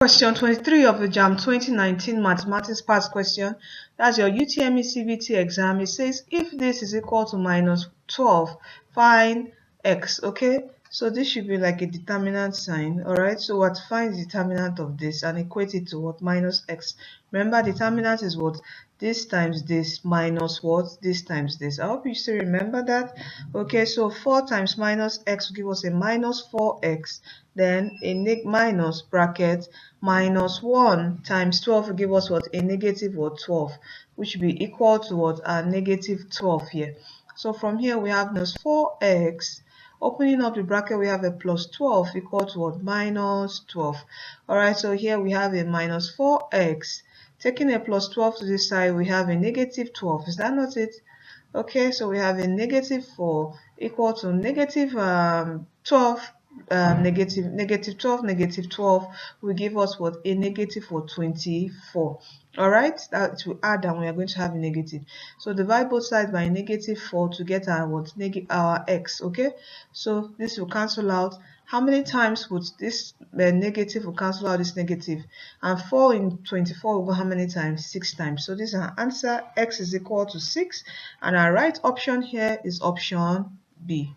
Question 23 of the JAMB 2019 Mathematics Past question. That's your UTME CBT exam. It says if this is equal to minus 12, find x. Okay, so this should be like a determinant sign. Alright, so what? Find the determinant of this and equate it to what? Minus x. Remember, determinant is what? This times this minus what? This times this. I hope you still remember that. Okay, so 4 times minus x will give us a minus 4x. Then a minus bracket minus 1 times 12 will give us what? A negative what? 12, which will be equal to what? A negative 12 here. So from here we have minus 4x. Opening up the bracket, we have a plus 12 equal to what? Minus 12. Alright, so here we have a minus 4x. Taking a plus 12 to this side, we have a negative 12. Is that not it? Okay, so we have a negative 4 equal to negative 12. Negative 12 negative 12 will give us what? A negative for 24. All right, that to add, and we are going to have a negative. So divide both sides by negative 4 to get our what? Our x. Okay, so this will cancel out. How many times would this negative will cancel out this negative? And 4 in 24 will go how many times? 6 times. So this is our answer. X is equal to 6, and our right option here is option B.